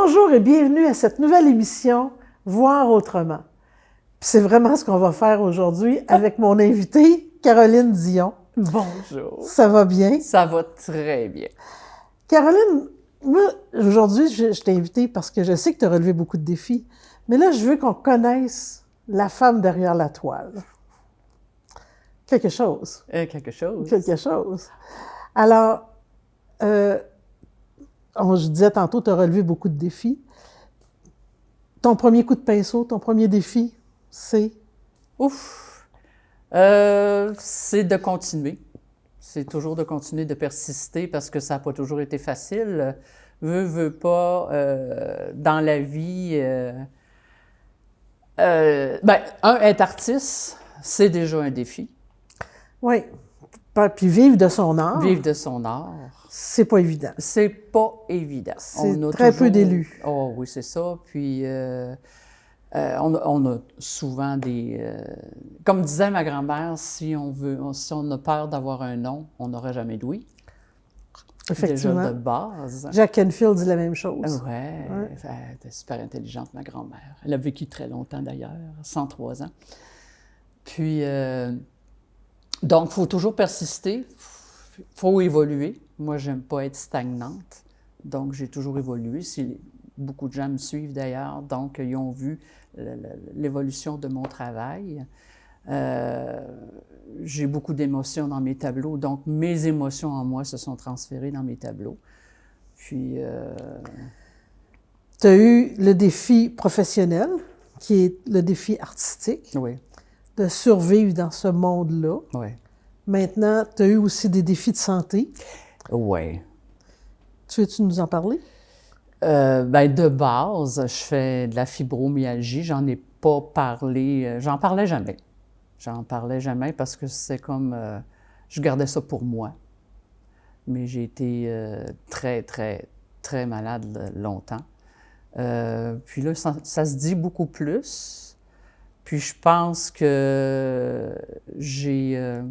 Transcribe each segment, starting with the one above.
Bonjour et bienvenue à cette nouvelle émission Voir autrement. Puis c'est vraiment ce qu'on va faire aujourd'hui avec mon invitée, Caroline Dion. Bonjour. Ça va bien? Ça va très bien. Caroline, moi, aujourd'hui, je t'ai invitée parce que je sais que tu as relevé beaucoup de défis, mais là, je veux qu'on connaisse la femme derrière la toile. Quelque chose. Quelque chose. Quelque chose. Alors, je disais tantôt, tu as relevé beaucoup de défis. Ton premier coup de pinceau, ton premier défi, c'est? Ouf! C'est de continuer. C'est toujours de continuer de persister parce que ça n'a pas toujours été facile. Veux pas, dans la vie... être artiste, c'est déjà un défi. Oui. Puis vivre de son art. Vivre de son art. C'est pas évident. C'est pas évident. C'est très peu d'élus. Oh oui, c'est ça. Puis on a souvent des... comme disait ma grand-mère, si on a peur d'avoir un nom, on n'aura jamais d'ouïe. Effectivement. Déjà de base. Jack Canfield dit la même chose. Ouais. Elle était super intelligente, ma grand-mère. Elle a vécu très longtemps d'ailleurs, 103 ans. Puis... donc, il faut toujours persister, il faut évoluer. Moi, j'aime pas être stagnante, donc j'ai toujours évolué. Beaucoup de gens me suivent d'ailleurs, donc ils ont vu l'évolution de mon travail. J'ai beaucoup d'émotions dans mes tableaux, donc mes émotions en moi se sont transférées dans mes tableaux. Puis... Tu as eu le défi professionnel, qui est le défi artistique. Oui. De survivre dans ce monde-là. Oui. Maintenant, tu as eu aussi des défis de santé. Oui. Tu veux-tu nous en parler? De base, je fais de la fibromyalgie. J'en ai pas parlé. J'en parlais jamais. J'en parlais jamais parce que c'est comme... je gardais ça pour moi. Mais j'ai été très, très, très malade longtemps. Puis là, ça se dit beaucoup plus. Puis je pense que j'ai...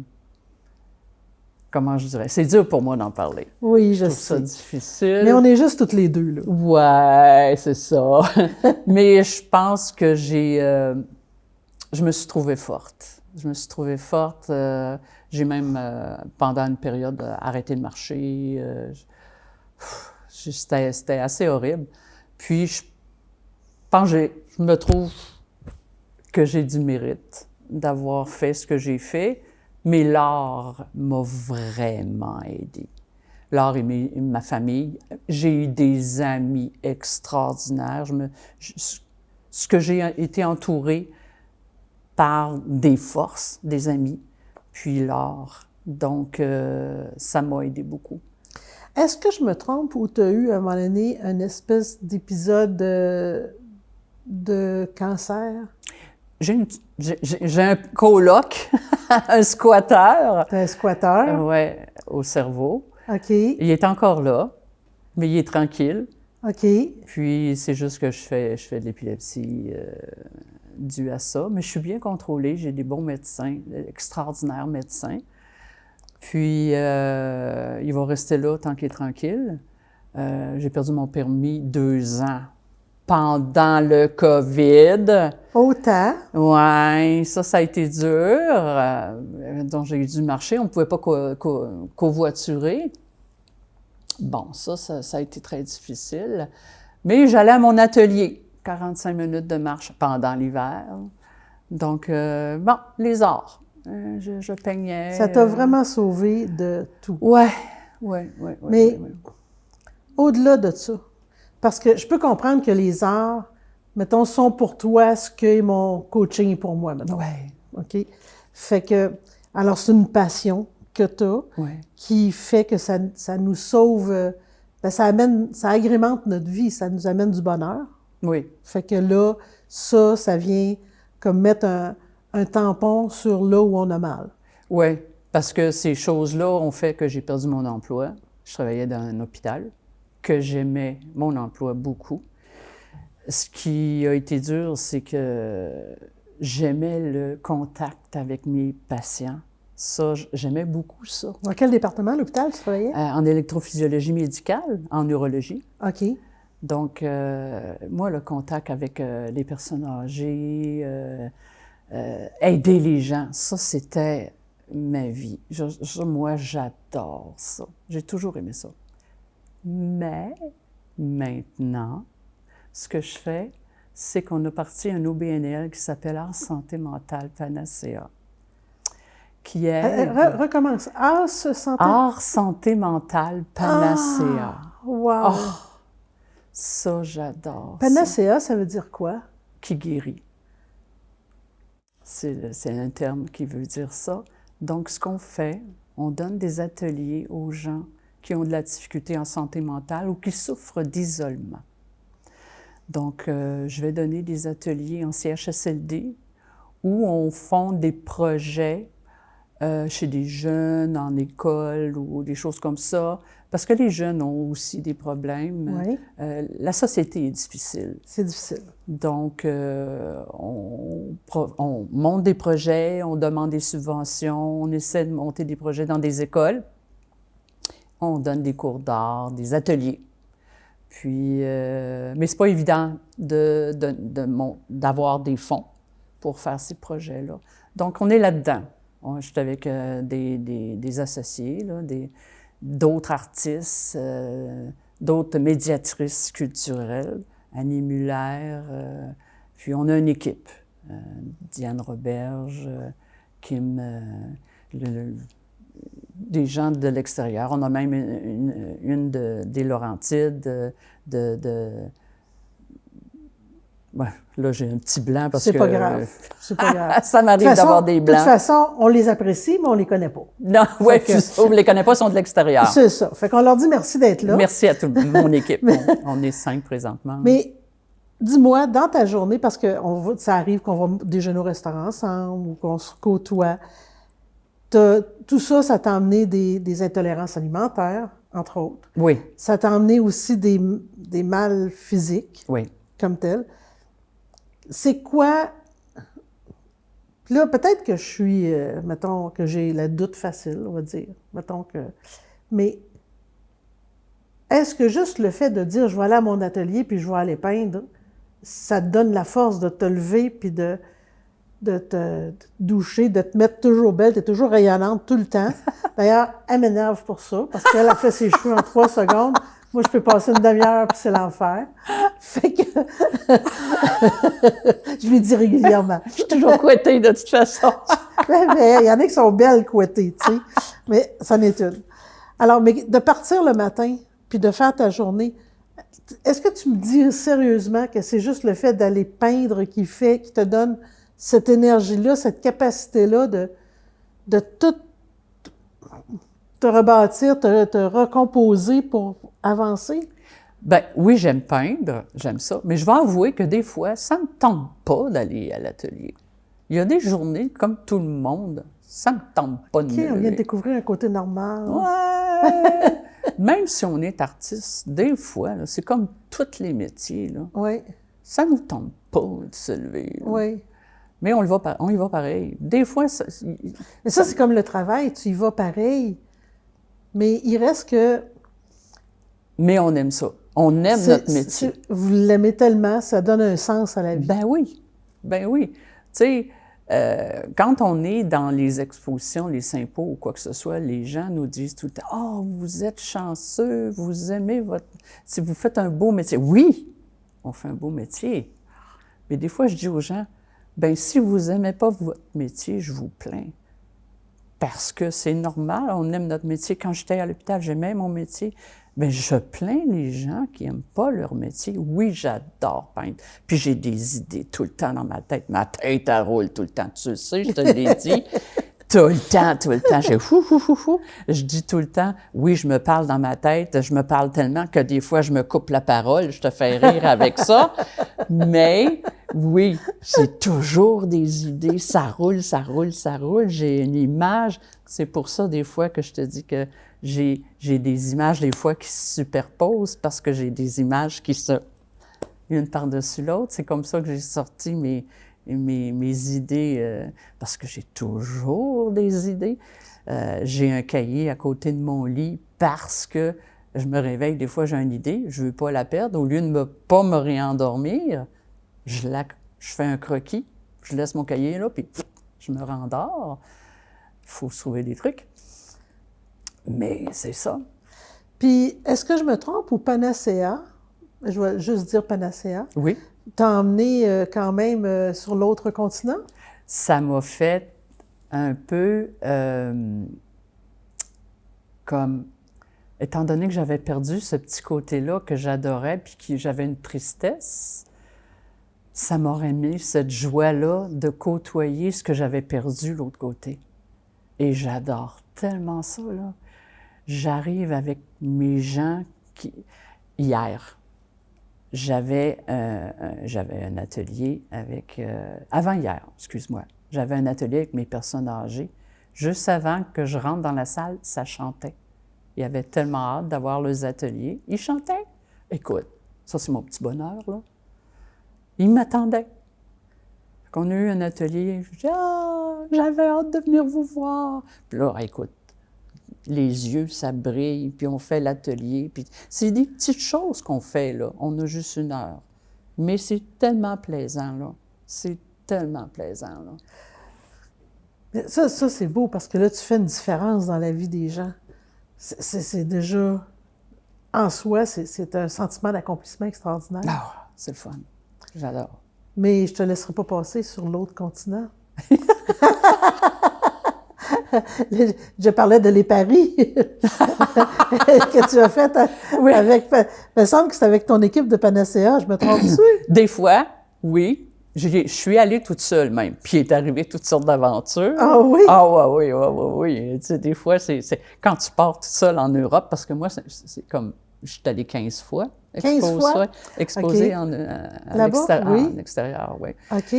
comment je dirais? C'est dur pour moi d'en parler. Oui, je trouve sais. ça difficile. Mais on est juste toutes les deux, là. Ouais, c'est ça. Mais je pense que je me suis trouvée forte. Je me suis trouvée forte. J'ai même, pendant une période, arrêté de marcher. C'était assez horrible. Puis je pense que je me trouve que j'ai du mérite d'avoir fait ce que j'ai fait, mais l'art m'a vraiment aidée. L'art et ma famille. J'ai eu des amis extraordinaires. Ce que j'ai été entourée par des forces, des amis, puis l'art. Donc, ça m'a aidé beaucoup. Est-ce que je me trompe ou tu as eu, à un moment donné, une espèce d'épisode de cancer? J'ai un coloc, un squatteur. T'es un squatteur? Oui, au cerveau. OK. Il est encore là, mais il est tranquille. OK. Puis c'est juste que je fais de l'épilepsie due à ça. Mais je suis bien contrôlée, j'ai des bons médecins, extraordinaires médecins. Puis il va rester là tant qu'il est tranquille. J'ai perdu mon permis 2 ans. Pendant le COVID. Autant? Oui, ça a été dur. Donc, j'ai dû marcher. On ne pouvait pas covoiturer. Bon, ça a été très difficile. Mais j'allais à mon atelier, 45 minutes de marche pendant l'hiver. Donc, les arts. Je peignais. Ça t'a vraiment sauvé de tout. Oui. Mais au-delà de ça, parce que je peux comprendre que les arts, mettons, sont pour toi ce que mon coaching est pour moi, mettons. Oui. OK? Fait que, alors c'est une passion que tu as qui fait que ça nous sauve, ça agrémente notre vie, ça nous amène du bonheur. Oui. Fait que là, ça vient comme mettre un tampon sur là où on a mal. Oui, parce que ces choses-là ont fait que j'ai perdu mon emploi. Je travaillais dans un hôpital, que j'aimais mon emploi beaucoup. Ce qui a été dur, c'est que j'aimais le contact avec mes patients. Ça, j'aimais beaucoup ça. Dans quel département, l'hôpital, tu travaillais? En électrophysiologie médicale, en neurologie. OK. Donc, moi, le contact avec les personnes âgées, aider les gens, ça, c'était ma vie. Moi, j'adore ça. J'ai toujours aimé ça. Mais maintenant, ce que je fais, c'est qu'on a parti un OBNL qui s'appelle Ars Santé Mentale Panacea, qui aide... Recommence. Ars Santé Mentale Panacea. Wow! Oh, ça, j'adore. Panacea, ça veut dire quoi? Qui guérit. C'est un terme qui veut dire ça. Donc, ce qu'on fait, on donne des ateliers aux gens qui ont de la difficulté en santé mentale ou qui souffrent d'isolement. Donc, je vais donner des ateliers en CHSLD où on fonde des projets chez des jeunes, en école ou des choses comme ça, parce que les jeunes ont aussi des problèmes. Oui. La société est difficile. C'est difficile. Donc, on monte des projets, on demande des subventions, on essaie de monter des projets dans des écoles. On donne des cours d'art, des ateliers. Puis, mais c'est pas évident d'avoir des fonds pour faire ces projets-là. Donc, on est là-dedans. Je suis avec des associés, d'autres artistes, d'autres médiatrices culturelles, Annie Muller, puis on a une équipe, Diane Roberge, Kim, des gens de l'extérieur. On a même une des Laurentides, ouais, là, j'ai un petit blanc parce que... C'est pas grave. C'est pas grave. Ça m'arrive d'avoir des blancs. De toute façon, on les apprécie, mais on les connaît pas. Non, oui, on ne les connaît pas, ils sont de l'extérieur. C'est ça. Fait qu'on leur dit merci d'être là. Merci à toute mon équipe. On est 5 présentement. Mais dis-moi, dans ta journée, parce que ça arrive qu'on va déjeuner au restaurant ensemble ou qu'on se côtoie, tout ça, ça t'a amené des intolérances alimentaires, entre autres. Oui. Ça t'a amené aussi des mal physiques, oui, comme tel. C'est quoi... Puis là, peut-être que je suis, mettons, que j'ai le doute facile, on va dire. Mettons que... Mais est-ce que juste le fait de dire « je vais aller à mon atelier puis je vais aller peindre », ça te donne la force de te lever puis de te doucher, de te mettre toujours belle, tu es toujours rayonnante tout le temps. D'ailleurs, elle m'énerve pour ça, parce qu'elle a fait ses cheveux en 3 secondes. Moi, je peux passer une demi-heure, puis c'est l'enfer. Fait que... je lui dis régulièrement. Je suis toujours couettée de toute façon. Mais il y en a qui sont belles couettées, tu sais. Mais ça n'est une. Alors, mais de partir le matin, puis de faire ta journée, est-ce que tu me dis sérieusement que c'est juste le fait d'aller peindre qui te donne cette énergie-là, cette capacité-là de tout te rebâtir, te recomposer pour avancer? Ben oui, j'aime peindre, j'aime ça, mais je vais avouer que des fois, ça ne me tente pas d'aller à l'atelier. Il y a des journées, comme tout le monde, ça ne me tente pas de me lever. On vient de découvrir un côté normal. Ouais! Même si on est artiste, des fois, là, c'est comme tous les métiers, là. Oui. Ça ne nous tente pas de se lever. Là. Oui. Mais on y va pareil. Des fois, ça... Mais ça, c'est comme le travail, tu y vas pareil. Mais il reste que... Mais on aime ça. On aime notre métier. Vous l'aimez tellement, ça donne un sens à la vie. Ben oui. Ben oui. Tu sais, quand on est dans les expositions, les sympos ou quoi que ce soit, les gens nous disent tout le temps « Ah, oh, vous êtes chanceux, vous aimez votre... Si vous faites un beau métier. » Oui, on fait un beau métier. Mais des fois, je dis aux gens « Ben si vous n'aimez pas votre métier, je vous plains. » Parce que c'est normal, on aime notre métier. Quand j'étais à l'hôpital, j'aimais mon métier. Bien, je plains les gens qui n'aiment pas leur métier. Oui, j'adore peindre. Puis j'ai des idées tout le temps dans ma tête. Ma tête, elle roule tout le temps. Tu le sais, je te l'ai dit. Tout le temps. J'ai fou. Je dis tout le temps, oui, je me parle dans ma tête. Je me parle tellement que des fois, je me coupe la parole. Je te fais rire avec ça. Mais oui, j'ai toujours des idées. Ça roule. J'ai une image. C'est pour ça, des fois, que je te dis que j'ai des images, des fois, qui se superposent parce que j'ai des images qui se... une par-dessus l'autre. C'est comme ça que j'ai sorti mes idées, parce que j'ai toujours des idées. J'ai un cahier à côté de mon lit parce que Je me réveille, des fois, j'ai une idée, je veux pas la perdre. Au lieu de ne pas me réendormir, je fais un croquis, je laisse mon cahier là, puis je me rendors. Il faut se trouver des trucs. Mais c'est ça. Puis, est-ce que je me trompe ou Panacea, je vais juste dire Panacea, Oui. t'a emmené quand même sur l'autre continent? Ça m'a fait un peu comme... Étant donné que j'avais perdu ce petit côté-là que j'adorais, puis que j'avais une tristesse, ça m'aurait mis cette joie-là de côtoyer ce que j'avais perdu de l'autre côté. Et j'adore tellement ça, là. J'arrive avec mes gens qui... Hier, j'avais un atelier avec... avant hier, excuse-moi. J'avais un atelier avec mes personnes âgées. Juste avant que je rentre dans la salle, ça chantait. Ils avaient tellement hâte d'avoir leurs ateliers. Ils chantaient. Écoute, ça, c'est mon petit bonheur, là. Ils m'attendaient. Qu'on a eu un atelier. Je dis, j'avais hâte de venir vous voir. Puis là, écoute, les yeux, ça brille, puis on fait l'atelier. Puis c'est des petites choses qu'on fait, là. On a juste 1 heure. Mais c'est tellement plaisant, là. C'est tellement plaisant, là. Mais ça, c'est beau parce que là, tu fais une différence dans la vie des gens. C'est déjà, en soi, c'est un sentiment d'accomplissement extraordinaire. Ah, c'est le fun. J'adore. Mais je te laisserai pas passer sur l'autre continent. Je parlais de les paris que tu as fait avec... Il me semble que c'est avec ton équipe de Panacea, je me trompe-tu? Des fois, oui. Je suis allée toute seule même, puis il est arrivé toutes sortes d'aventures. Ah oui? Ah ouais, oui. Tu sais, des fois, c'est quand tu pars toute seule en Europe, parce que moi, c'est comme, je suis allée 15 fois. 15 fois? Exposée Okay. à Oui. l'extérieur, oui. OK.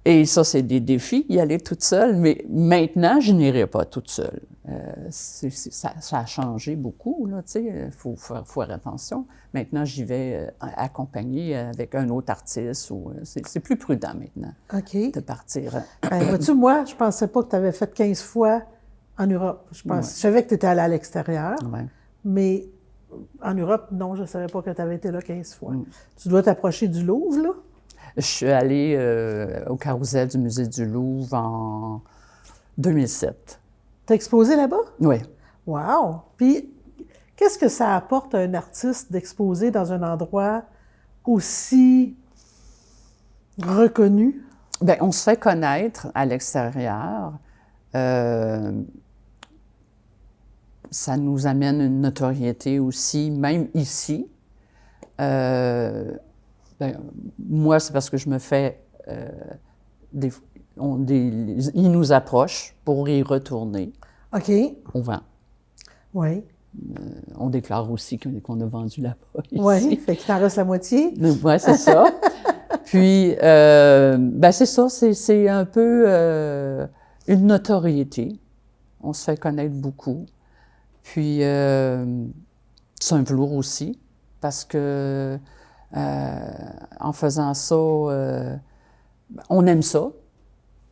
Et ça, c'est des défis, y aller toute seule, mais maintenant, je n'irai pas toute seule. Ça a changé beaucoup, là, tu sais, il faut faire attention. Maintenant, j'y vais accompagnée avec un autre artiste, ou c'est plus prudent maintenant OK. de partir. Ben, vois-tu, moi, je pensais pas que tu avais fait 15 fois en Europe. Je savais que tu étais allée à l'extérieur, Ouais. mais en Europe, non, je ne savais pas que tu avais été là 15 fois. Tu dois t'approcher du Louvre, là? Je suis allée au Carrousel du Musée du Louvre en 2007. T'as exposé là-bas? Oui. Wow! Puis, qu'est-ce que ça apporte à un artiste d'exposer dans un endroit aussi reconnu? Bien, on se fait connaître à l'extérieur. Ça nous amène une notoriété aussi, même ici. Moi, c'est parce que je me fais... ils nous approchent pour y retourner. OK. On vend. Oui. On déclare aussi qu'on a vendu là-bas. Oui, fait qu'il t'en reste la moitié. Oui, c'est ça. Puis, c'est ça, c'est un peu une notoriété. On se fait connaître beaucoup. Puis, c'est un velours aussi, parce que en faisant ça, on aime ça,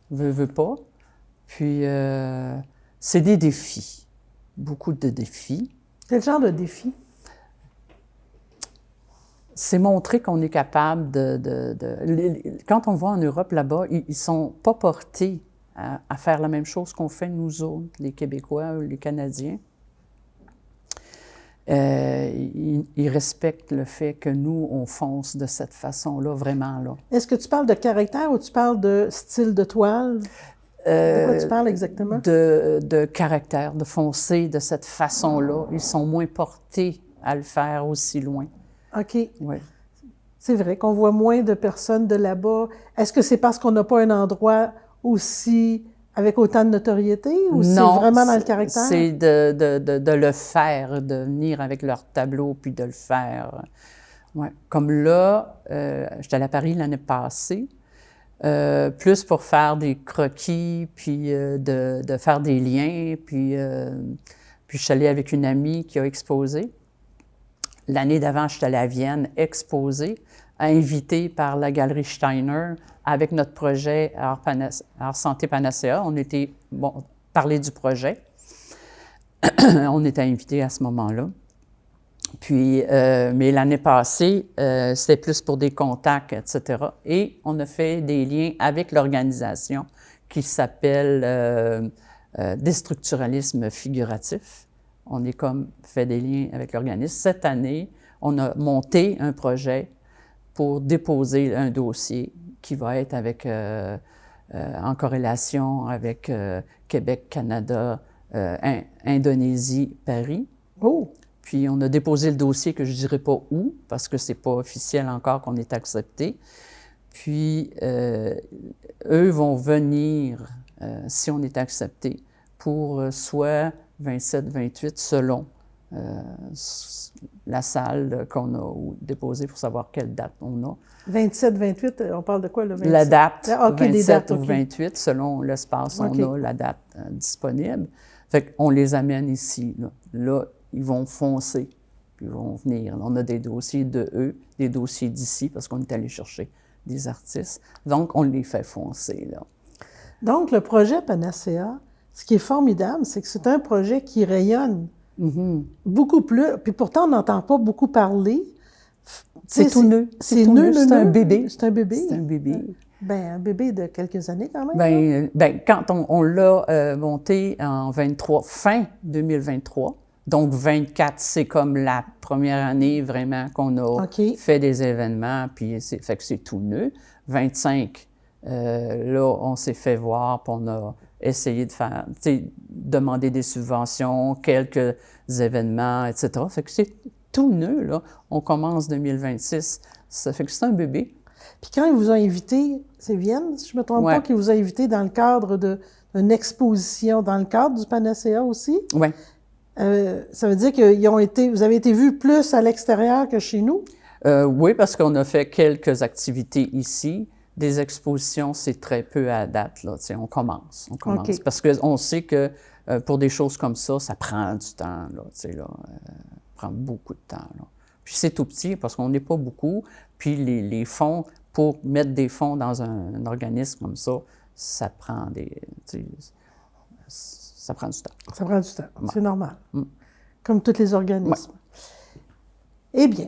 veut pas. Puis, c'est des défis, beaucoup de défis. Quel genre de défi? C'est montrer qu'on est capable quand on va en Europe, là-bas, ils sont pas portés à faire la même chose qu'on fait nous autres, les Québécois ou les Canadiens. Ils respectent le fait que nous, on fonce de cette façon-là, vraiment, là. Est-ce que tu parles de caractère ou tu parles de style de toile? De quoi tu parles exactement? De caractère, de foncer de cette façon-là. Ils sont moins portés à le faire aussi loin. OK. Oui. C'est vrai qu'on voit moins de personnes de là-bas. Est-ce que c'est parce qu'on n'a pas un endroit aussi avec autant de notoriété ou c'est vraiment dans le caractère? C'est de le faire, de venir avec leur tableau puis de le faire. Ouais. Comme là, j'étais à Paris l'année passée, plus pour faire des croquis puis de faire des liens. Puis je suis allée avec une amie qui a exposé. L'année d'avant, je suis allée à Vienne exposer, invitée par la Galerie Steiner avec notre projet Art Santé Panacea. On était, parler du projet. On était invités à ce moment-là. Puis, mais l'année passée, c'était plus pour des contacts, etc. Et on a fait des liens avec l'organisation qui s'appelle Déstructuralisme figuratif. On est comme fait des liens avec l'organisme. Cette année, on a monté un projet pour déposer un dossier qui va être avec, en corrélation avec Québec, Canada, Indonésie, Paris. Oh! Puis on a déposé le dossier que je ne dirai pas où, parce que ce n'est pas officiel encore qu'on est accepté. Puis eux vont venir, si on est accepté, pour soit 27-28 selon la salle qu'on a déposée pour savoir quelle date on a. 27-28, on parle de quoi, le 27? La date, Ah, okay, 27 dates, ou okay. 28, selon l'espace, Okay. on a la date disponible. Fait qu'on les amène ici. Là, ils vont foncer, puis ils vont venir. On a des dossiers de eux, des dossiers d'ici, parce qu'on est allé chercher des artistes. Donc, on les fait foncer, là. Donc, le projet Panacea, ce qui est formidable, c'est que c'est un projet qui rayonne beaucoup plus. Puis pourtant, on n'entend pas beaucoup parler. C'est tout neuf. C'est neuf, c'est un bébé. C'est un bébé. C'est un bébé. Ben, un bébé de quelques années quand même. Ben quand on l'a monté en 23, fin 2023, donc 24, c'est comme la première année vraiment qu'on a fait des événements, puis fait que c'est tout neuf. 25, là, on s'est fait voir, puis on a essayé de faire, demander des subventions, quelques événements, etc. Fait que c'est tout neuf, là. On commence 2026. Ça fait que c'est un bébé. Puis quand ils vous ont invité, c'est Vienne, si je ne me trompe pas, qu'ils vous ont invité dans le cadre d'une exposition, dans le cadre du Panacea aussi. Oui. Ça veut dire que vous avez été vus plus à l'extérieur que chez nous? Oui, parce qu'on a fait quelques activités ici. Des expositions, c'est très peu à date, là. On commence. Okay. Parce qu'on sait que pour des choses comme ça prend du temps, là. Prend beaucoup de temps, là. Puis c'est tout petit parce qu'on n'est pas beaucoup. Puis les fonds, pour mettre des fonds dans un organisme comme ça prend ça prend du temps. Ça prend du temps, ouais. C'est normal. Comme tous les organismes. Ouais. Eh bien,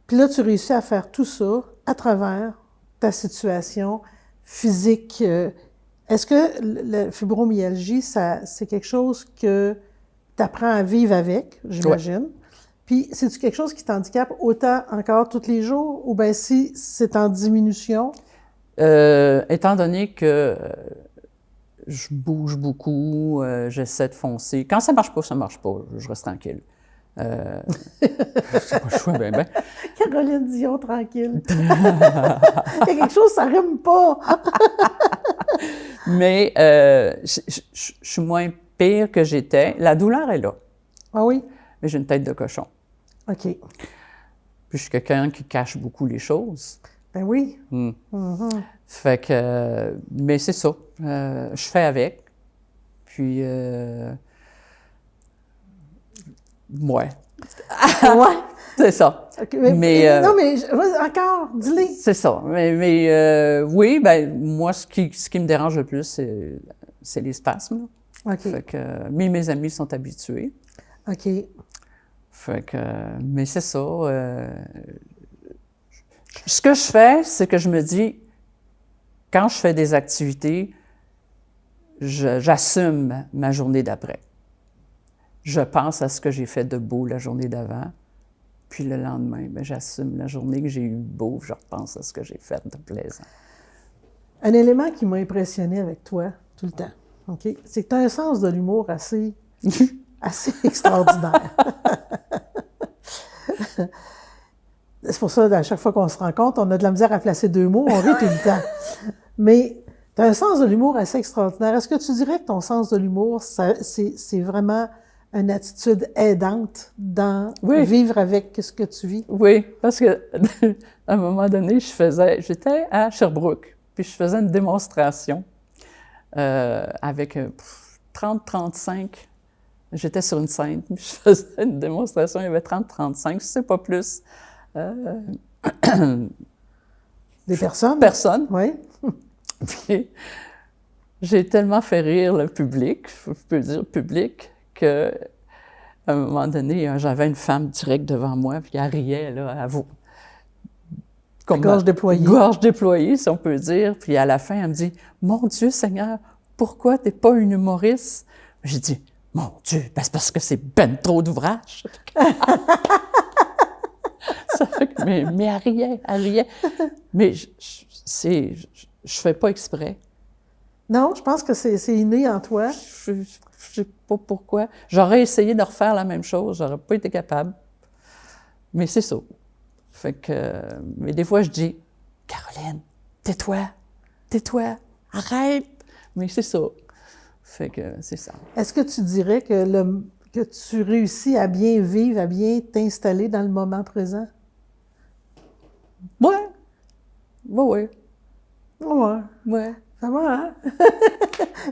puis là, tu réussis à faire tout ça à travers ta situation physique. Est-ce que la fibromyalgie, c'est quelque chose que tu apprends à vivre avec, j'imagine? Ouais. Puis, c'est-tu quelque chose qui t'handicape autant encore tous les jours ou bien si c'est en diminution? Étant donné que je bouge beaucoup, j'essaie de foncer. Quand ça marche pas, je reste tranquille. C'est pas le choix, ben. Caroline Dion, tranquille. Il y a quelque chose, ça rime pas. Mais je suis moins pire que j'étais. La douleur est là. Ah oui? Mais j'ai une tête de cochon. OK. Puis je suis quelqu'un qui cache beaucoup les choses. Ben oui. Fait que... mais c'est ça. Je fais avec. Puis... ouais. Ouais. C'est ça. Okay, non, mais encore, dis-le. C'est ça. Mais oui, ben moi, ce qui me dérange le plus, c'est les spasmes. OK. Fait que, mes amis sont habitués. OK. Fait que, mais c'est ça. Ce que je fais, c'est que je me dis, quand je fais des activités, j'assume ma journée d'après. Je pense à ce que j'ai fait de beau la journée d'avant, puis le lendemain, ben, j'assume la journée que j'ai eu beau, je repense à ce que j'ai fait de plaisant. Un élément qui m'a impressionné avec toi tout le temps, okay, c'est que tu as un sens de l'humour assez extraordinaire. C'est pour ça, à chaque fois qu'on se rencontre, on a de la misère à placer deux mots, on rit tout le temps. Mais tu as un sens de l'humour assez extraordinaire. Est-ce que tu dirais que ton sens de l'humour, c'est vraiment une attitude aidante dans vivre avec ce que tu vis? Oui, parce que à un moment donné, j'étais à Sherbrooke, puis je faisais une démonstration avec 30-35. J'étais sur une scène, puis je faisais une démonstration, il y avait 30-35, je sais pas plus. Des personnes? Personnes. Oui. Puis j'ai tellement fait rire le public, je peux dire public, que À un moment donné, j'avais une femme directe devant moi, puis elle riait, là, à vous. Gorge déployée. Gorge déployée, si on peut dire. Puis à la fin, elle me dit, « Mon Dieu Seigneur, pourquoi t'es pas une humoriste? » J'ai dit, « Mon Dieu, ben c'est parce que c'est ben trop d'ouvrages. » Ça fait que, mais elle riait. Mais je fais pas exprès. Non, je pense que c'est inné en toi. Je sais pas pourquoi. J'aurais essayé de refaire la même chose, j'aurais pas été capable. Mais c'est ça. Fait que, mais des fois, je dis, « Caroline, tais-toi, arrête! » Mais c'est ça. Fait que c'est ça. Est-ce que tu dirais que tu réussis à bien vivre, à bien t'installer dans le moment présent? Ouais. Ouais. Ouais. Ça va, hein?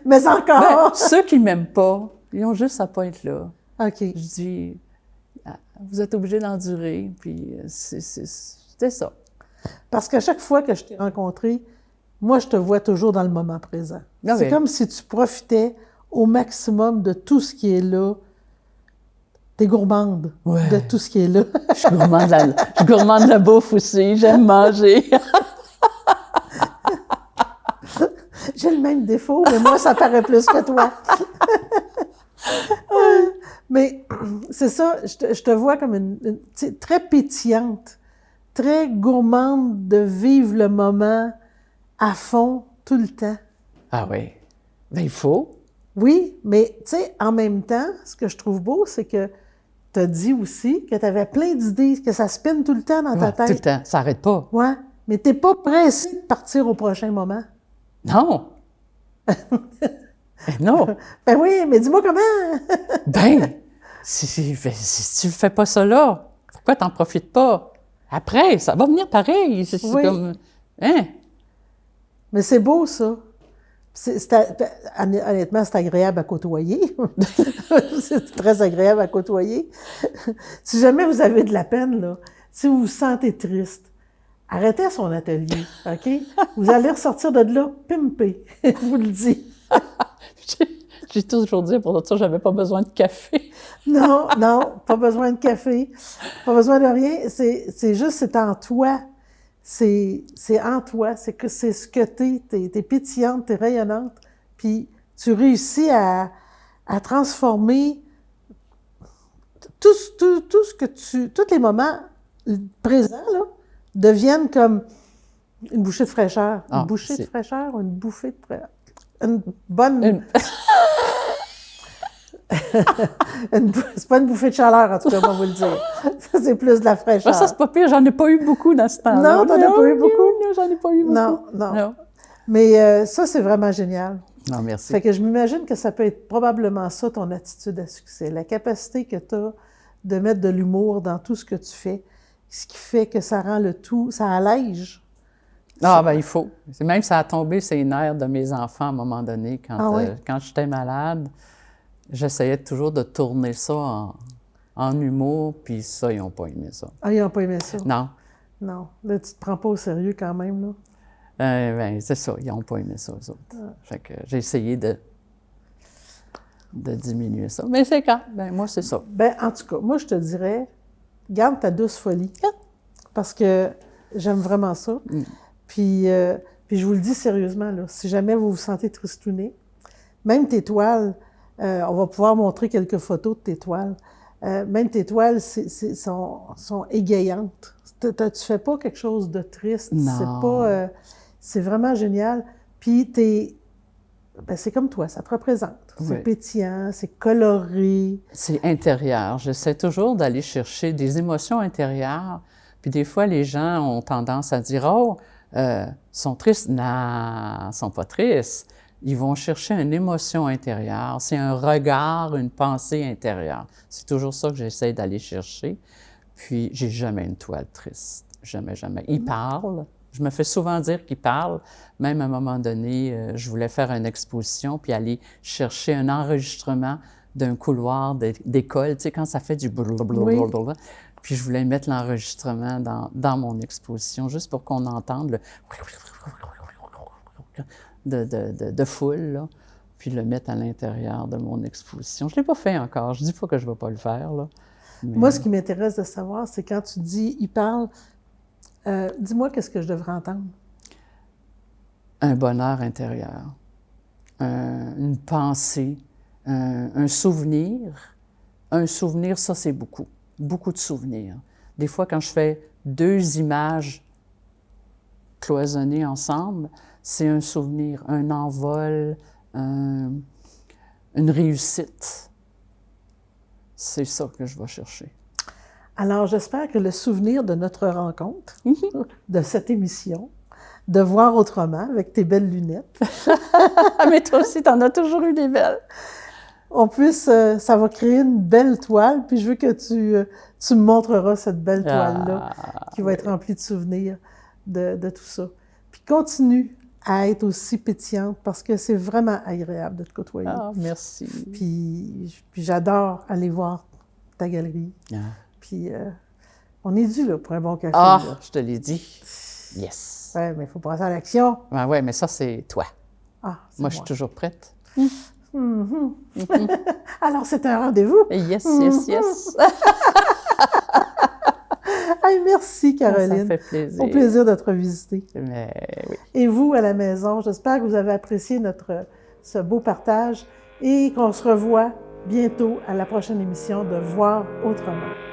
Mais encore! Ben, ceux qui m'aiment pas, ils ont juste à pas être là. OK. Je dis, vous êtes obligés d'endurer, puis c'est ça. Parce qu'à chaque fois que je t'ai rencontré, moi, je te vois toujours dans le moment présent. Ah c'est oui. comme si tu profitais au maximum de tout ce qui est là. T'es gourmande de tout ce qui est là. Je suis gourmande de la bouffe aussi, j'aime manger. J'ai le même défaut, mais moi, ça paraît plus que toi. Mais c'est ça, je te vois comme tu sais, très pétillante, très gourmande de vivre le moment à fond, tout le temps. Ah oui, ben il faut. Oui, mais tu sais, en même temps, ce que je trouve beau, c'est que tu as dit aussi que tu avais plein d'idées, que ça spinne tout le temps dans ta tête. Tout le temps, ça n'arrête pas. Ouais, mais tu n'es pas pressé de partir au prochain moment. Non! Non! Ben oui, mais dis-moi comment! Ben, si tu ne fais pas ça là, pourquoi tu n'en profites pas? Après, ça va venir pareil. C'est Oui. comme... Hein? Mais c'est beau, ça. Honnêtement, c'est agréable à côtoyer. C'est très agréable à côtoyer. Si jamais vous avez de la peine, là, si vous vous sentez triste, arrêtez à son atelier, OK? Vous allez ressortir de là pimpé, je vous le dis. J'ai toujours dit, pour ça, j'avais pas besoin de café. Non, pas besoin de café, pas besoin de rien. C'est juste, c'est en toi. C'est en toi, c'est ce que t'es pétillante, t'es rayonnante, puis tu réussis à transformer tout ce que tous les moments présents, là, deviennent comme une bouchée de fraîcheur. Une bouchée de fraîcheur ou une bouffée de fraîcheur? Une bonne... c'est pas une bouffée de chaleur, en tout cas, on va vous le dire. Ça, c'est plus de la fraîcheur. Ça, c'est pas pire. J'en ai pas eu beaucoup dans ce temps-là. Non, t'en as pas eu beaucoup? Non, j'en ai pas eu beaucoup. Non. Mais ça, c'est vraiment génial. Non, merci. Fait que je m'imagine que ça peut être probablement ça, ton attitude à succès. La capacité que tu as de mettre de l'humour dans tout ce que tu fais, ce qui fait que ça rend le tout, ça allège. Ah, ben il faut. Même ça a tombé ses nerfs de mes enfants à un moment donné. Quand j'étais malade, j'essayais toujours de tourner ça en humour, puis ça, ils n'ont pas aimé ça. Ah, ils n'ont pas aimé ça? Non. Non. Là, tu te prends pas au sérieux quand même, là? Ben, c'est ça, ils n'ont pas aimé ça, eux autres. Fait que j'ai essayé de diminuer ça. Mais c'est quand? Ben, moi, c'est ça. Ben, en tout cas, moi, je te dirais, garde ta douce folie. Parce que j'aime vraiment ça. Puis je vous le dis sérieusement, là, si jamais vous vous sentez tristouné, même tes toiles, on va pouvoir montrer quelques photos de tes toiles. Même tes toiles sont égayantes. Tu fais pas quelque chose de triste. Non. C'est vraiment génial. Puis c'est comme toi, ça te représente. C'est pétillant, c'est coloré. C'est intérieur. J'essaie toujours d'aller chercher des émotions intérieures. Puis des fois, les gens ont tendance à dire « Oh, sont tristes. » Non, ils sont pas tristes. Ils vont chercher une émotion intérieure. C'est un regard, une pensée intérieure. C'est toujours ça que j'essaie d'aller chercher. Puis, j'ai jamais une toile triste. Jamais, jamais. Ils parlent. Je me fais souvent dire qu'ils parlent. Même à un moment donné, je voulais faire une exposition puis aller chercher un enregistrement d'un couloir d'école. Tu sais, quand ça fait du blablabla. Puis je voulais mettre l'enregistrement dans mon exposition, juste pour qu'on entende le de foule, là. puis le mettre à l'intérieur de mon exposition. Je ne l'ai pas fait encore. Je ne dis pas que je ne vais pas le faire, là. Mais... Moi, ce qui m'intéresse de savoir, c'est quand tu dis « il parle », dis-moi qu'est-ce que je devrais entendre? Un bonheur intérieur, une pensée, un souvenir. Un souvenir, ça, c'est beaucoup. Beaucoup de souvenirs. Des fois, quand je fais 2 images cloisonnées ensemble, c'est un souvenir, un envol, une réussite. C'est ça que je vais chercher. Alors, j'espère que le souvenir de notre rencontre, de cette émission, de voir autrement avec tes belles lunettes. Mais toi aussi, t'en as toujours eu des belles. On puisse, ça va créer une belle toile, puis je veux que tu me montreras cette belle toile-là, qui va être remplie de souvenirs de tout ça. Puis continue à être aussi pétillante, parce que c'est vraiment agréable de te côtoyer. Ah, merci. Puis j'adore aller voir ta galerie. Puis on est dû là, pour un bon café. Ah, là. je te l'ai dit. Yes. Oui, mais il faut passer à l'action. Ben ouais, mais ça, c'est toi. Ah, moi, je suis toujours prête. Alors, c'est un rendez-vous. Yes, yes, yes. Hey, merci, Caroline. Ça fait plaisir. Au plaisir de te revisiter. Mais oui. Et vous, à la maison, j'espère que vous avez apprécié ce beau partage et qu'on se revoit bientôt à la prochaine émission de Voir autrement.